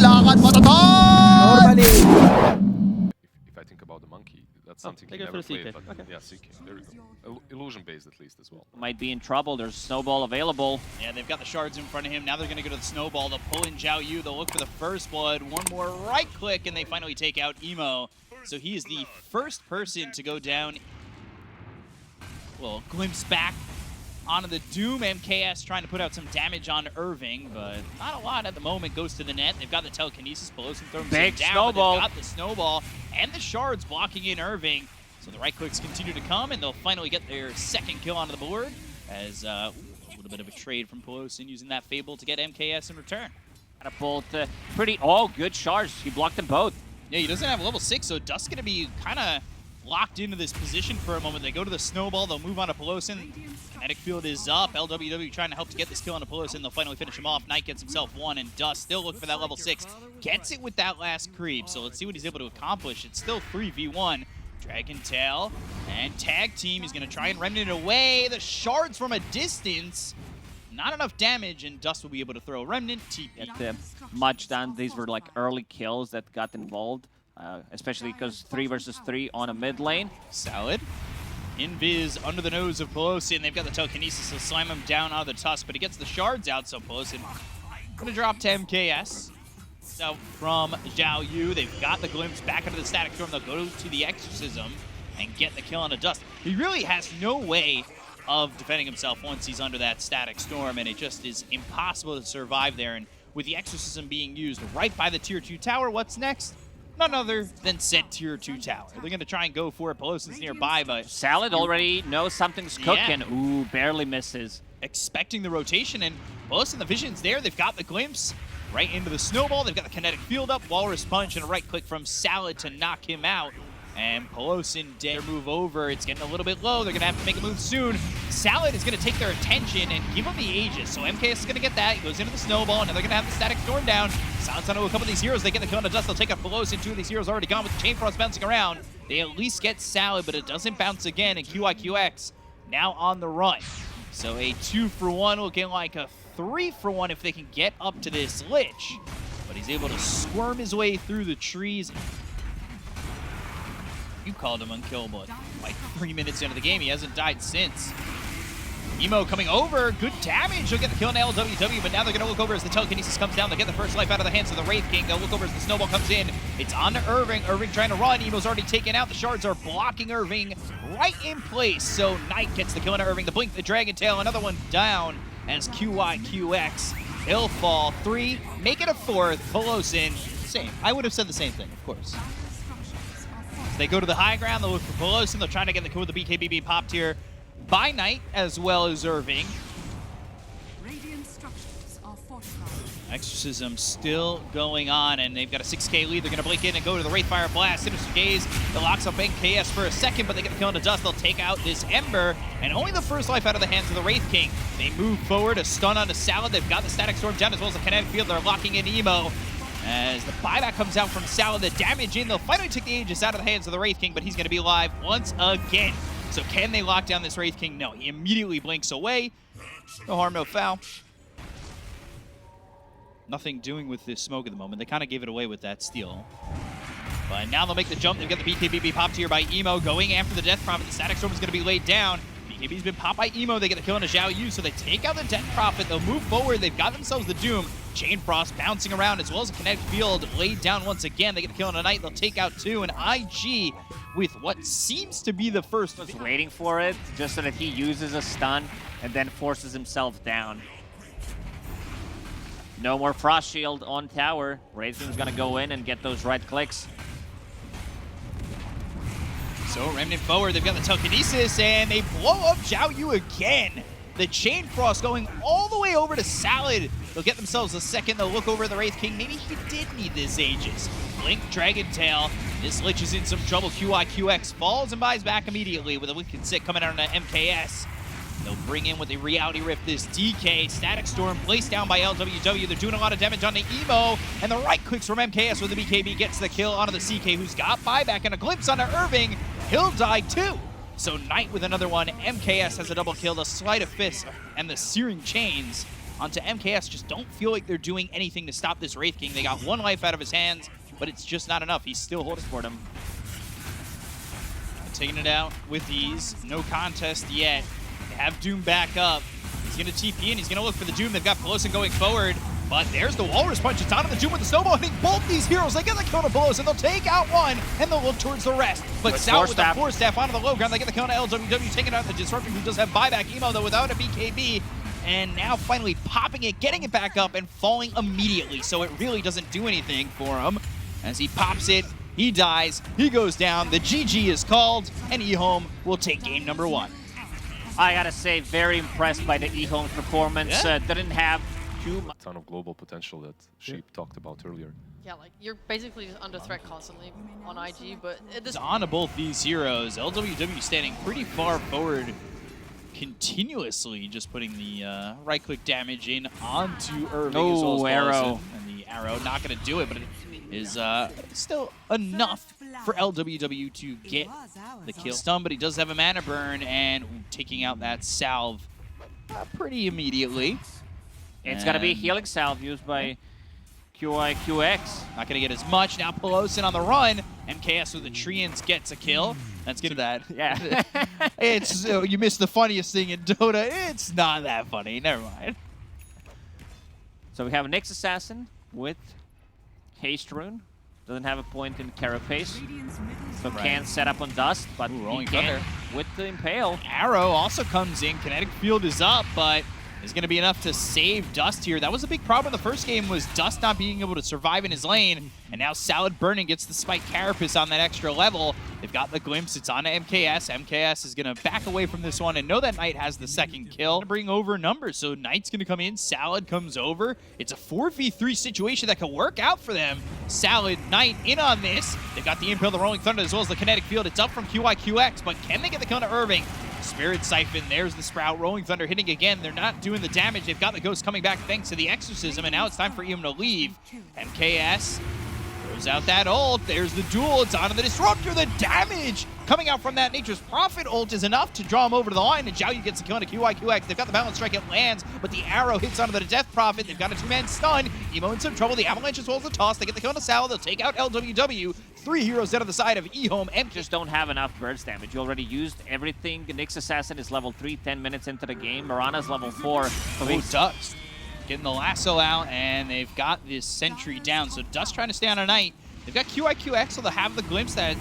lakad matatag! Normally. If I think about the monkey, that's something they he go for never the played. CK. But Okay. yeah, CK. There we go. Illusion-based at least as well. Might be in trouble. There's a snowball available. Yeah, they've got the shards in front of him. Now they're going to go to the snowball. They'll pull in Zhao Yu. They'll look for the first blood. One more right click, and they finally take out Emo. So he is the first person to go down. Well, glimpse back onto the Doom. MKS trying to put out some damage on Irving, but not a lot at the moment. Goes to the net. They've got the telekinesis. Pelosi throws him Big down. snowball. But they've got the snowball and the shards blocking in Irving. So the right clicks continue to come, and they'll finally get their second kill onto the board. As a little bit of a trade from Pelosi using that Fable to get MKS in return. Catapult, pretty all good shards. He blocked them both. Yeah, he doesn't have level 6, so Dust's going to be kind of locked into this position for a moment. They go to the snowball. They'll move on to Pelosi. Kinetic field is up. LWW trying to help to get this kill on Pelosi. They'll finally finish him off. Knight gets himself one, and Dust still looking for that level 6. Gets it with that last creep, so let's see what he's able to accomplish. It's still 3v1. Dragon Tail and tag team. He's going to try and remnant it away. The shards from a distance. Not enough damage, and Dust will be able to throw a remnant. TP. Get much done. These were like early kills that got involved, especially because 3 versus 3 on a mid lane. Salad. Invis under the nose of Pelosi, and they've got the telekinesis to slam him down out of the tusk, but he gets the shards out, so Pelosi going to drop to MKS. So from Zhao Yu, they've got the glimpse back into the Static Storm. They'll go to the Exorcism and get the kill on a Dust. He really has no way of defending himself once he's under that Static Storm, and it just is impossible to survive there. And with the Exorcism being used right by the Tier 2 tower, what's next? None other than said Tier 2 tower. They're going to try and go for it. Pelosi's nearby, but Salad already knows something's cooking. Yeah. Ooh, barely misses. expecting the rotation, and Pelosi and the vision's there. They've got the glimpse right into the snowball. They've got the kinetic field up, Walrus Punch, and a right click from Salad to knock him out. And Pelosi dare move over. It's getting a little bit low. They're going to have to make a move soon. Salad is going to take their attention and give them the Aegis. So MKS is going to get that. He goes into the snowball, and they're going to have the Static Storm down. Salad's onto a couple of these heroes. They get the kill on the Dust. They'll take out Pelosi. 2 of these heroes already gone with the Chain Frost bouncing around. They at least get Salad, but it doesn't bounce again. And QIQX now on the run. So a 2-for-1 looking like a 3-for-1 if they can get up to this Lich. But he's able to squirm his way through the trees. You called him unkillable like 3 minutes into the game. He hasn't died since. Emo coming over. Good damage. He'll get the kill on LWW, but now they're going to look over as the telekinesis comes down. They'll get the first life out of the hands of the Wraith King. They'll look over as the snowball comes in. It's on to Irving. Irving trying to run. Emo's already taken out. The shards are blocking Irving right in place. So Knight gets the kill on Irving. The Blink, the Dragon Tail, another one down as QIQX. He'll fall 3, make it a 4th. Pelosi, same. I would have said the same thing, of course. They go to the high ground, they'll look for Pelosi, they'll try to get the kill with the BKB popped here by Knight as well as Irving. Exorcism still going on, and they've got a 6k lead. They're going to blink in and go to the Wraithfire Blast. Sinister Gaze, it locks up MKS for a second, but they get the kill on the Dust. They'll take out this Ember, and only the first life out of the hands of the Wraith King. They move forward, a stun on the Salad. They've got the Static Storm down as well as the Kinetic Field. They're locking in Emo. As the buyback comes out from Salad, the damage in, they'll finally take the Aegis out of the hands of the Wraith King, but he's going to be alive once again. So can they lock down this Wraith King? No, he immediately blinks away. No harm, no foul. Nothing doing with this smoke at the moment. They kind of gave it away with that steal. But now they'll make the jump. They've got the BKB popped here by Emo, going after the Death Prophet. The Static Storm is going to be laid down. BKB's been popped by Emo. They get the kill on a Zhao Yu, so they take out the Death Prophet. They'll move forward. They've got themselves the Doom. Chain Frost bouncing around as well as a Kinetic Field laid down once again. They get the kill on a Knight. They'll take out 2, and IG with what seems to be the first. Was waiting for it just so that he uses a stun and then forces himself down. No more Frost Shield on tower. Wraith King's gonna go in and get those right clicks. So Remnant forward, they've got the telekinesis, and they blow up Zhao Yu again. The Chain Frost going all the way over to Salad. They'll get themselves a second. They'll look over at the Wraith King. Maybe he did need this Aegis. Blink, Dragon Tail. This Lich is in some trouble. QIQX falls and buys back immediately with a Wicked Sick coming out on the MKS. They'll bring in with a Reality Rift this DK. Static Storm placed down by LWW. They're doing a lot of damage on the Emo. And the right clicks from MKS with the BKB gets the kill onto the CK, who's got buyback and a glimpse onto Irving. He'll die too. So Knight with another one. MKS has a double kill. The Sleight of Fist and the Searing Chains onto MKS just don't feel like they're doing anything to stop this Wraith King. They got 1 life out of his hands, but it's just not enough. He's still holding for them. Taking it out with ease. No contest yet. They have Doom back up. He's going to TP and he's going to look for the Doom. They've got Pelosin going forward. But there's the Walrus Punch. It's onto the Doom with the Snowball, hitting both these heroes. They get the kill to Pelosin. They'll take out one, and they'll look towards the rest. But Sal with the Force Staff onto the low ground. They get the kill to LWW, taking out the Disruptor, who does have buyback. Emo, though, without a BKB. And now finally popping it, getting it back up, and falling immediately. So it really doesn't do anything for him. As he pops it, he dies, he goes down, the GG is called, and EHOME will take game number 1. I gotta say, very impressed by the EHOME performance. Yeah. Didn't have too much. A ton of global potential that Sheep talked about earlier. Yeah, like, you're basically just under threat constantly on IG, but It's on to both these heroes. LWW standing pretty far forward continuously, just putting the right-click damage in onto Irving as well as arrow. And the arrow, not going to do it, but it is still enough for LWW to get the kill. Stun, but he does have a mana burn, and taking out that salve pretty immediately. It's gonna be a healing salve used by QIQX. Not going to get as much. Now Pelosin on the run. MKS with the Treants gets a kill. Let's get to that. Yeah. It's you missed the funniest thing in Dota. It's not that funny. Never mind. So we have Nyx Assassin with Haste Rune. Doesn't have a point in Carapace. So can set up on Dust, but Rolling he can Thunder with the Impale. Arrow also comes in. Kinetic Field is up, but is going to be enough to save Dust here. That was a big problem in the first game, was Dust not being able to survive in his lane. And now Salad Burning gets the Spike Carapace on that extra level. They've got the Glimpse. It's on to MKS. MKS is going to back away from this one and know that Knight has the second kill. Bring over numbers. So Knight's going to come in. Salad comes over. It's a 4v3 situation that could work out for them. Salad, Knight in on this. They've got the Impale, the Rolling Thunder, as well as the Kinetic Field. It's up from QIQX, but can they get the kill to Irving? Spirit Siphon, there's the Sprout. Rolling Thunder hitting again. They're not doing the damage. They've got the Ghost coming back thanks to the Exorcism, and now it's time for EHOME to leave. MKS throws out that ult. There's the duel. It's onto the Disruptor. The damage coming out from that Nature's Prophet ult is enough to draw him over to the line, and Zhao Yu gets the kill into QIQX. They've got the Balance Strike. It lands, but the arrow hits onto the Death Prophet. They've got a 2-man stun. Emo in some trouble. The Avalanche as well as the toss. They get the kill into Sal. They'll take out LWW. 3 heroes down on the side of EHOME. And Just don't have enough burst damage. You already used everything. Nyx Assassin is level 3, 10 minutes into the game. Mirana's level 4. So Dust getting the lasso out, and they've got this sentry down. So Dust trying to stay on a Knight. They've got QIQX, so they'll have the Glimpse. That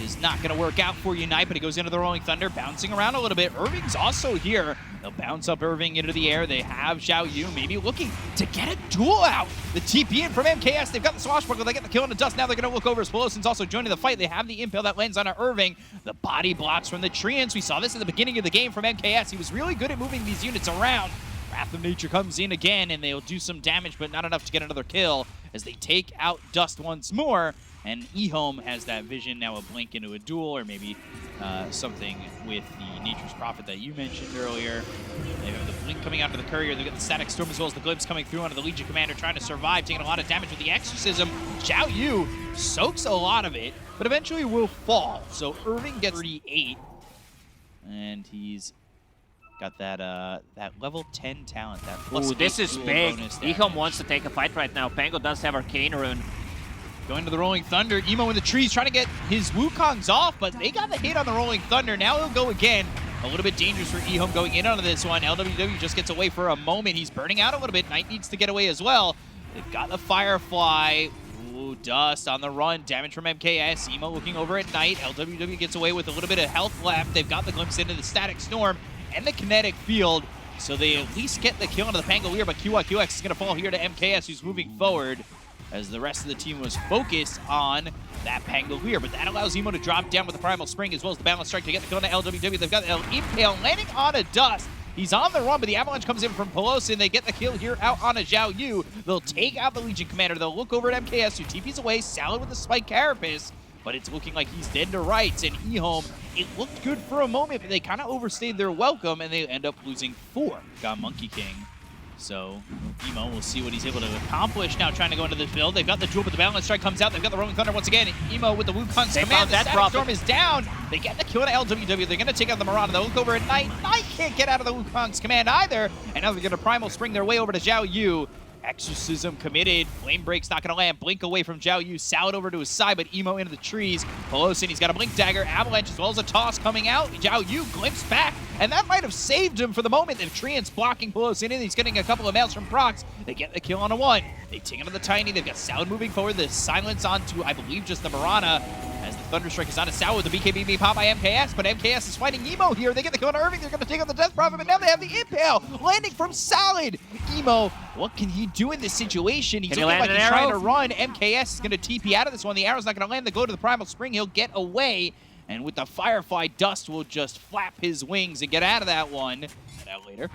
is not going to work out for you, Knight, but he goes into the Rolling Thunder, bouncing around a little bit. Irving's also here. They'll bounce up Irving into the air. They have Zhao Yu maybe looking to get a duel out. The TP in from MKS. They've got the Swashbuckle. They get the kill into Dust. Now they're going to look over as Pelosin's also joining the fight. They have the Impale that lands on Irving. The body blocks from the Treants. We saw this at the beginning of the game from MKS. He was really good at moving these units around. Wrath of Nature comes in again, and they'll do some damage, but not enough to get another kill as they take out Dust once more. And EHOME has that vision, now a blink into a duel, or maybe something with the Nature's Prophet that you mentioned earlier. They have the blink coming out of the Courier. They got the Static Storm as well as the Glimpse coming through onto the Legion Commander, trying to survive, taking a lot of damage with the Exorcism. Zhao Yu soaks a lot of it, but eventually will fall. So Irving gets 38, and he's got that that level 10 talent. That plus this is dual big. bonus EHOME damage. wants to take a fight right now. Pango does have Arcane Rune. Going to the Rolling Thunder. Emo in the trees trying to get his Wukongs off, but they got the hit on the Rolling Thunder. Now he'll go again. A little bit dangerous for EHOME going in onto this one. LWW just gets away for a moment. He's burning out a little bit. Knight needs to get away as well. They've got the Firefly. Ooh, Dust on the run. Damage from MKS. Emo looking over at Knight. LWW gets away with a little bit of health left. They've got the Glimpse into the Static Storm and the Kinetic Field. So they at least get the kill into the Pangolier, but QIQX is going to fall here to MKS, who's moving forward, as the rest of the team was focused on that Pangolier. But that allows Emo to drop down with the Primal Spring as well as the Balance Strike to get the kill into LWW. They've got the Impale landing on a Dust. He's on the run, but the Avalanche comes in from Pelosin. They get the kill here out on a Zhao Yu. They'll take out the Legion Commander. They'll look over at MKS, who TP's away. Salad with the Spike Carapace, but it's looking like he's dead to rights. And EHOME, it looked good for a moment, but they kind of overstayed their welcome, and they end up losing 4. Got Monkey King So EHOME, we'll see what he's able to accomplish now trying to go into this build. They've got the duel, but the balance strike comes out. They've got the Rolling Thunder once again. EHOME with the Wukong's command. The Static Storm is down. They get the kill to LWW. They're going to take out the Mirana. They'll look over at Knight. Knight can't get out of the Wukong's command either. And now they're going to Primal Spring their way over to Zhao Yu. Exorcism committed. Flame Break's not going to land. Blink away from Zhao Yu. Salad over to his side, but EHOME into the trees. Pelosin, he's got a Blink Dagger. Avalanche as well as a toss coming out. Zhao Yu glimpse back, and that might have saved him for the moment. The Treant's blocking Pelosin in. He's getting a couple of mails from Prox. They get the kill on a 1. They take him to the Tiny. They've got Salad moving forward. The silence onto, I believe, just the Mirana. As the Thunderstrike is on a Salad with the BKB being popped by MKS, but MKS is fighting EHOME here. They get the kill on Irving. They're going to take out the Death Prophet, but now they have the Impale landing from Salad. EHOME, what can he do in this situation? He's looking like he's trying to run. MKS is going to TP out of this one. The arrow's not going to land. They go to the Primal Spring. He'll get away, and with the Firefly Dust, will just flap his wings and get out of that one. Get out later.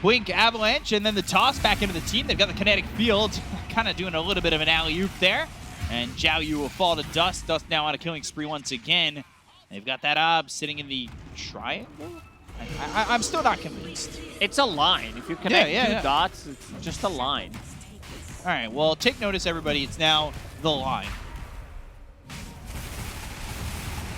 Blink, Avalanche, and then the toss back into the team. They've got the Kinetic Field, kind of doing a little bit of an alley-oop there. And Zhao Yu will fall to Dust. Dust now on a killing spree once again. They've got that Ob sitting in the triangle. I'm still not convinced. It's a line. If you connect two dots, it's just a line. All right, well, take notice, everybody. It's now the line.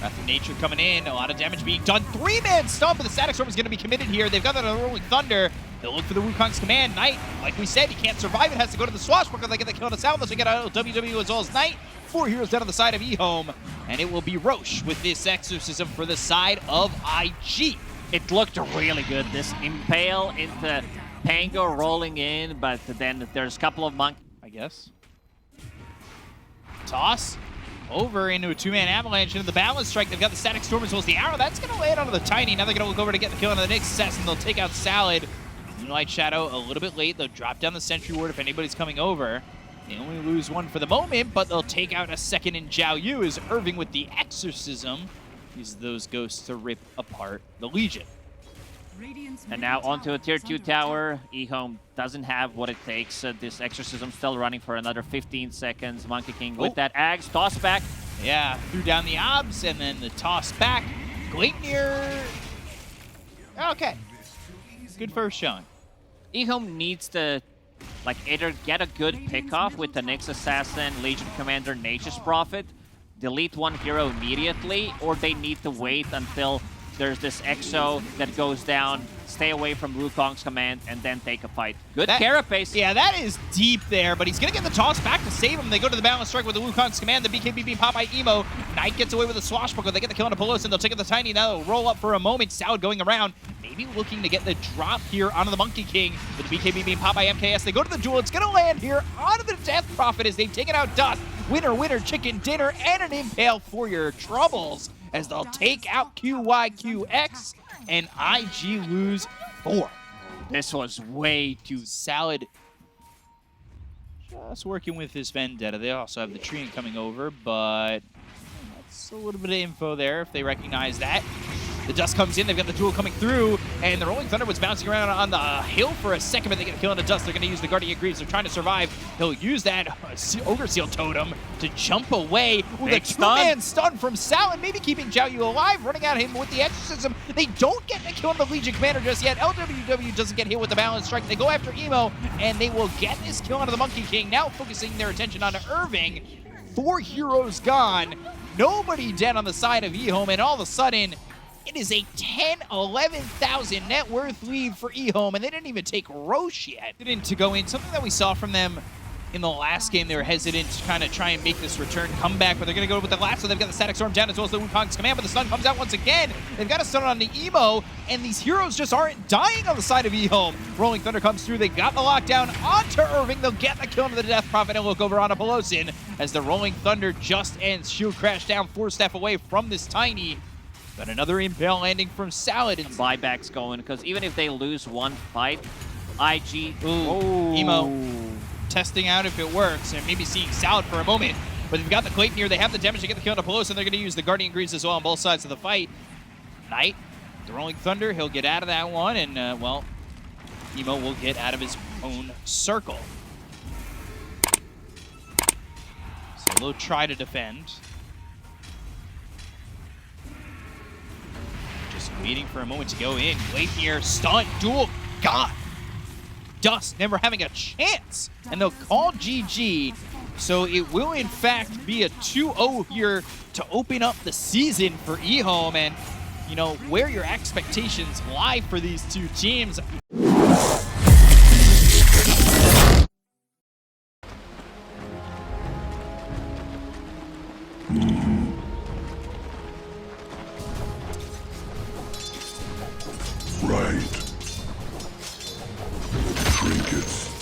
Wrath of Nature coming in. A lot of damage being done. 3-man stun, but the Static Storm is going to be committed here. They've got that on the Rolling Thunder. They'll look for the Wukong's command. Knight, like we said, he can't survive it. Has to go to the Swashbuckler. They get the kill on the South. They get out WW as well as Knight. 4 heroes down on the side of EHOME. And it will be Roche with this Exorcism for the side of IG. It looked really good. This Impale into Pango rolling in, but then there's a couple of monk, I guess. Toss over into a 2-man Avalanche into the Balance Strike. They've got the Static Storm as well as the arrow. That's going to land onto the Tiny. Now they're going to look over to get the kill on the next assassin. They'll take out Salad. Moonlight Shadow a little bit late. They'll drop down the Sentry Ward if anybody's coming over. They only lose 1 for the moment, but they'll take out a second in Zhao Yu as Irving with the Exorcism uses those ghosts to rip apart the Legion. And now onto a tier 2 tower. EHOME doesn't have what it takes. This Exorcism still running for another 15 seconds. Monkey King with that Axe. Toss back. Yeah, threw down the Obs and then the toss back. Gleipnir. Okay. Good first showing. EHOME needs to either get a good pickoff with the Nyx Assassin, Legion Commander, Nature's Prophet, delete one hero immediately, or they need to wait until there's this Exo that goes down, stay away from Wukong's command, and then take a fight. Good carapace. Yeah, that is deep there, but he's going to get the toss back to save him. They go to the Balance Strike with the Wukong's command. The BKB being popped by EHOME. Knight gets away with the Swashbuckler. They get the kill on a Pelosin. They'll take out the Tiny. Now they'll roll up for a moment. Salad going around. Maybe looking to get the drop here onto the Monkey King with the BKB being popped by MKS. They go to the duel. It's going to land here onto the Death Prophet as they've taken out Dust. Winner, winner, chicken dinner, and an Impale for your troubles as they'll take out QYQX and IG lose 4. This was way too... Salad just working with his Vendetta. They also have the Treant coming over, but that's a little bit of info there if they recognize that. The Dust comes in, they've got the duel coming through, and the Rolling Thunder was bouncing around on the hill for a second, but they get a kill on the Dust. They're going to use the Guardian Greaves. They're trying to survive. He'll use that Ogre Seal Totem to jump away with a 2-man stun from Salad, maybe keeping Zhao Yu alive, running at him with the Exorcism. They don't get the kill on the Legion Commander just yet. LWW doesn't get hit with the Balance Strike. They go after EHOME, and they will get this kill onto the Monkey King, now focusing their attention onto Irving. 4 heroes gone, nobody dead on the side of EHOME, and all of a sudden, it is a 11,000 net worth lead for EHOME, and they didn't even take Roche yet. To go in, something that we saw from them in the last game, they were hesitant to kind of try and make this return comeback, but they're going to go with the last, so they've got the Static Storm down as well as the Wukong's command, but the stun comes out once again. They've got a stun on the Emo, and these heroes just aren't dying on the side of EHOME. Rolling Thunder comes through, they got the lockdown onto Irving, they'll get the kill into the Death Prophet and look over on a Pelosin as the Rolling Thunder just ends. Shield crash down 4 step away from this Tiny. But another Impale landing from Salad. And buybacks going, because even if they lose one fight, IG... EHOME testing out if it works, and maybe seeing Salad for a moment. But they've got the Gleipnir, they have the damage to get the kill on Pelosin, and they're going to use the Guardian Greaves as well on both sides of the fight. Knight, the Rolling Thunder, he'll get out of that one, and, well, EHOME will get out of his own circle. So they'll try to defend. Waiting for a moment to go in. Gleipnir, stun, duel, God. dust, never having a chance, and they'll call GG. So it will, in fact, be a 2-0 here to open up the season for EHOME, and, you know, where your expectations lie for these two teams. Right. Trinkets.